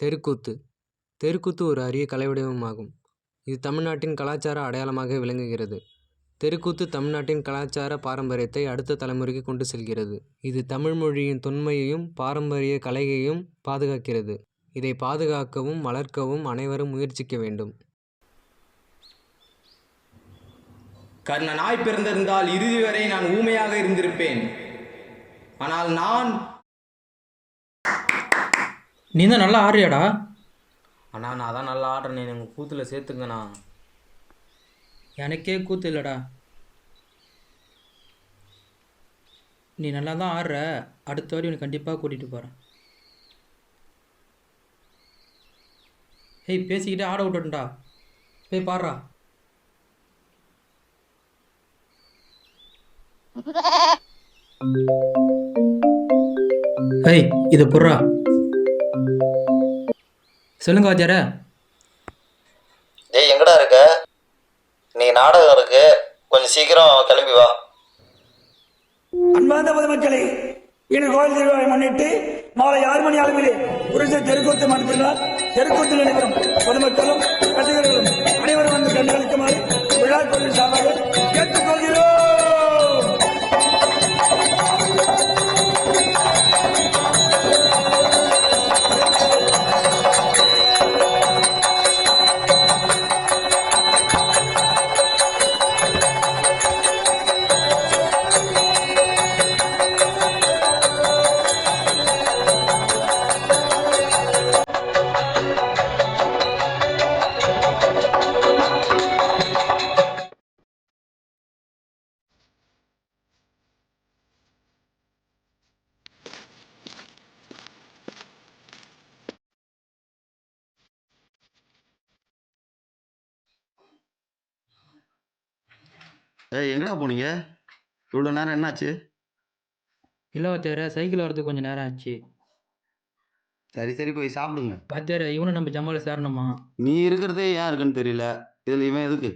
தெருக்கூத்து. தெருக்கூத்து ஒரு அரிய கலை வடிவமாகும். இது தமிழ்நாட்டின் கலாச்சார அடையாளமாக விளங்குகிறது. தெருக்கூத்து தமிழ்நாட்டின் கலாச்சார பாரம்பரியத்தை அடுத்த தலைமுறைக்கு கொண்டு செல்கிறது. இது தமிழ் மொழியின் தொன்மையையும் பாரம்பரிய கலையையும் பாதுகாக்கிறது. இதை பாதுகாக்கவும் வளர்க்கவும் அனைவரும் முயற்சிக்க வேண்டும். கர்ணனாய் பிறந்திருந்தால் இறுதி வரை நான் ஊமையாக இருந்திருப்பேன். ஆனால் நீ தான் நல்லா ஆடுறியாடா. அண்ணா நான் தான் நல்லா ஆடுறேன், எங்கள் கூத்தில் சேர்த்துங்கண்ணா. எனக்கே கூத்து இல்லைடா. நீ நல்லா தான் ஆடுற. அடுத்த வாரி உனக்கு கண்டிப்பாக கூட்டிகிட்டு போகிறேன். ஹேய், பேசிக்கிட்டே ஆட விட்டுட்டா. போய் பாடுறா. ஹேய், இதை போடுறா. சொல்லுங்க வாத்தியார. ஏய், எங்கடா இருக்க? நீ நாடகம் இருக்கு, கொஞ்சம் சீக்கிரம் கிளம்பி வா. அன்பார்ந்த பொதுமக்களே, இன்று கோயில் திருவிழாவை முன்னிட்டு மாலை 6 மணி அளவிலே புரிச தெருக்கூத்து நடத்தினார். தெருக்கூத்து நடைபெறும் பொதுமக்களும் ரசிகர்களும் அனைவரும் வந்து கண்டுகளிக்குமாறு விழா கோயில் சார்பாக கேட்டுக்கொள்கிறோம். ஏய், எங்கடா போனீங்க? இவ்வளோ நேரம் என்னாச்சு? இல்லை வாத்தியார, சைக்கிள் வரதுக்கு கொஞ்சம் நேரம் ஆச்சு. சரி போய் சாப்பிடுங்க. வாத்தியார, இவனும் நம்ம ஜமாவில் சேரணுமா? நீ இருக்கிறதே ஏன் இருக்குன்னு தெரியல. இதில் இவன் எதுக்கு?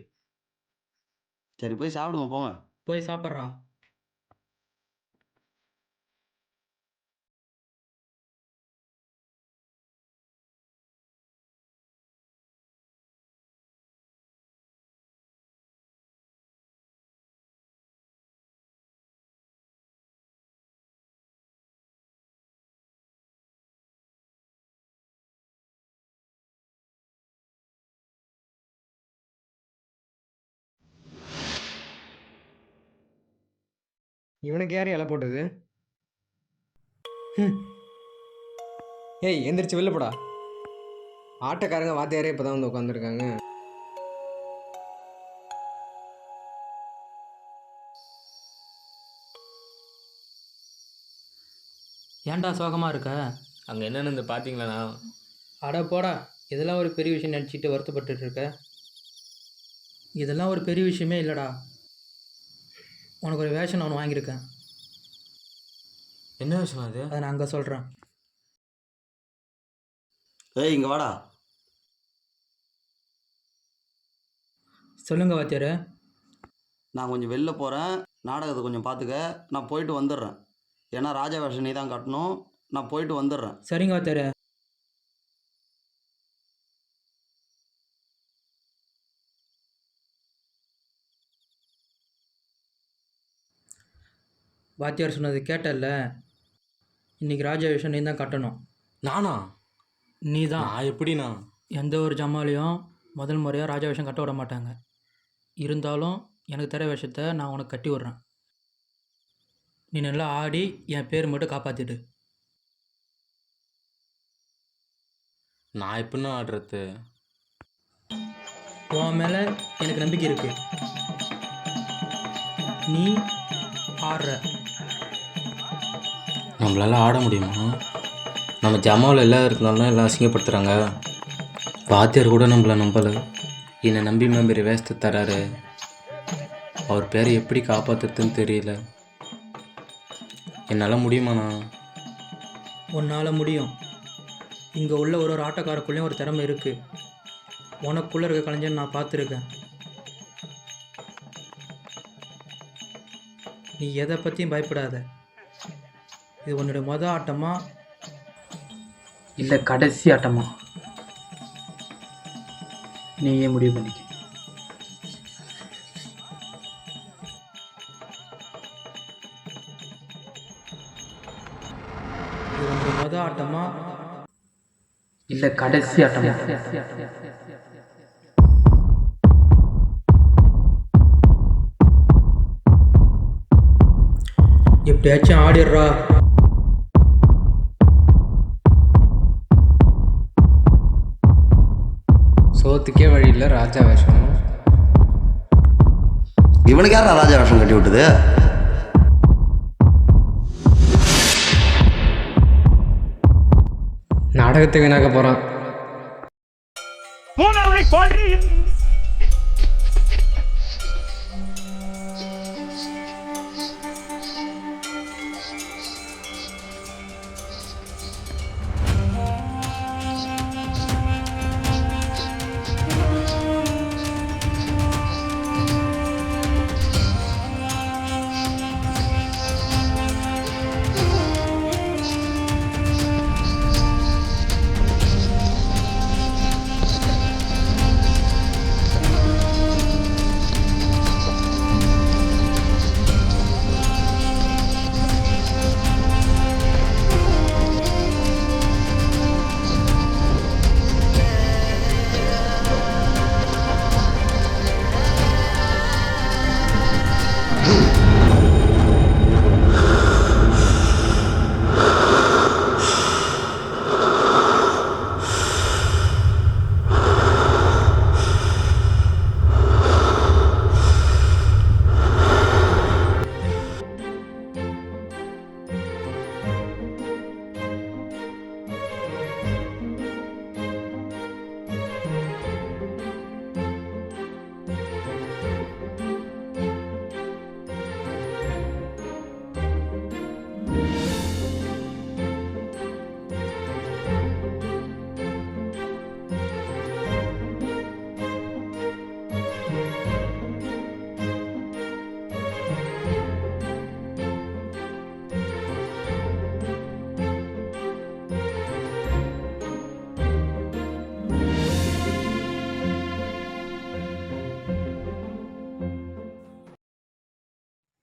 சரி போய் சாப்பிடுங்க, போங்க. போய் சாப்பிட்றா. இவனுக்கு யார் இலை போட்டது? ஏய், எந்திரிச்சு வெளில போடா. ஆட்டக்காரங்க வாத்தியாரே இப்போ தான் வந்து உட்காந்துருக்காங்க. ஏன்டா சோகமாக இருக்க? அங்கே என்னென்னு பார்த்தீங்களாண்ணா? அட போடா, இதெல்லாம் ஒரு பெரிய விஷயம் நினச்சிட்டு வருத்தப்பட்டு இருக்க. இதெல்லாம் ஒரு பெரிய விஷயமே இல்லைடா. உனக்கு ஒரு வேஷம் நான் வாங்கியிருக்கேன். என்ன விஷயம் அது? அதை நான் அங்கே சொல்கிறேன். ஏய், இங்கே வாடா. சொல்லுங்க வாத்தியார. நான் கொஞ்சம் வெளில போகிறேன், நாடகத்தை கொஞ்சம் பார்த்துக்க. நான் போயிட்டு வந்துடுறேன். ஏன்னா ராஜா வேஷம் நீ தான் கட்டணும். நான் போயிட்டு வந்துடுறேன். சரிங்க வாத்தியார. வாத்தியார் சொன்னது கேட்டல்ல. இன்றைக்கி ராஜா விஷயம் நீ தான் கட்டணும். நானா? நீ தான். நான் எப்படிண்ணா? எந்த ஒரு ஜமாலையும் முதல் முறையாக ராஜா வேஷம் கட்ட விட மாட்டாங்க. இருந்தாலும் எனக்கு தர வேஷத்தை நான் உனக்கு கட்டி விட்றேன். நீ நல்லா ஆடி என் பேர் மட்டும் காப்பாற்றிடு. நான் எப்படின்னா ஆடுறது? உன் மேலே எனக்கு நம்பிக்கை இருக்கு. நீ ஆடுற. நம்மளால ஆட முடியுமா? நம்ம ஜமாவில் எல்லாம் இருந்தாலும் எல்லாம் அசிங்கப்படுத்துகிறாங்க. வாத்தியார் கூட நம்மளை நம்பலை. என்னை நம்பி மேம்பெரிய வேஷத்தை தராரு. அவர் பேரை எப்படி காப்பாற்றுறதுன்னு தெரியல. என்னால் முடியுமாண்ணா? உன்னால் முடியும். இங்கே உள்ள ஒரு ஆட்டக்காரக்குள்ளேயும் ஒரு திறமை இருக்குது. உனக்குள்ளே இருக்க கலைஞன் நான் பார்த்துருக்கேன். நீ எதை பற்றியும் பயப்படாத. இது உன்னோட மொதல் ஆட்டமாக இல்லை கடைசி ஆட்டமா? நீயே முடிவு பண்ணிக்க. இது உங்க மொதல் ஆட்டமா இல்லை கடைசி ஆட்டமா? எப்படியாச்சும் ஆடிடுறா. சோத்துக்கே வழி இல்லை ராஜா வேஷம். இவனுக்கு யாரா ராஜா வேஷம் கட்டி விட்டது? நாடகத்தை வீணாக்க போகிறான்.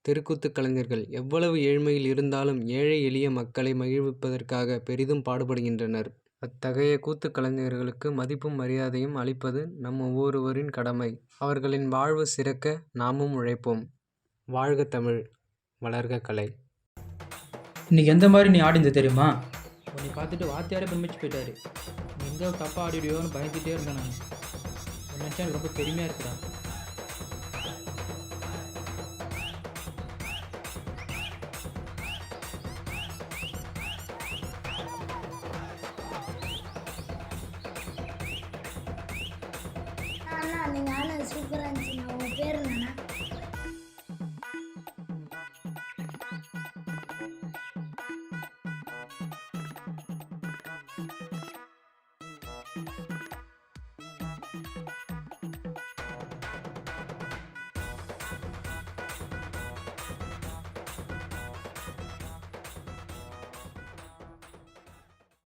தெருக்கூத்து கலைஞர்கள் எவ்வளவு ஏழ்மையில் இருந்தாலும் ஏழை எளிய மக்களை மகிழ்விப்பதற்காக பெரிதும் பாடுபடுகின்றனர். அத்தகைய கூத்து கலைஞர்களுக்கு மதிப்பும் மரியாதையும் அளிப்பது நம் ஒவ்வொருவரின் கடமை. அவர்களின் வாழ்வு சிறக்க நாமும் உழைப்போம். வாழ்க தமிழ், வளர்க கலை. இன்னைக்கு எந்த மாதிரி நீ ஆடிந்து தெரியுமா? உன்னை பார்த்துட்டு வாத்தியாரே பிரமிச்சு போயிட்டாரு. நீ எங்கே தப்பாக ஆடிடுவோன்னு பயந்துகிட்டே இருந்தேன் நான். நினச்சா எனக்கு ரொம்ப பெருமையாக இருக்குடா. அண்ணா நீங்கள் ஆனது சூப்பராக இருந்துச்சுண்ணா. உங்கள் பேர் என்னண்ணா?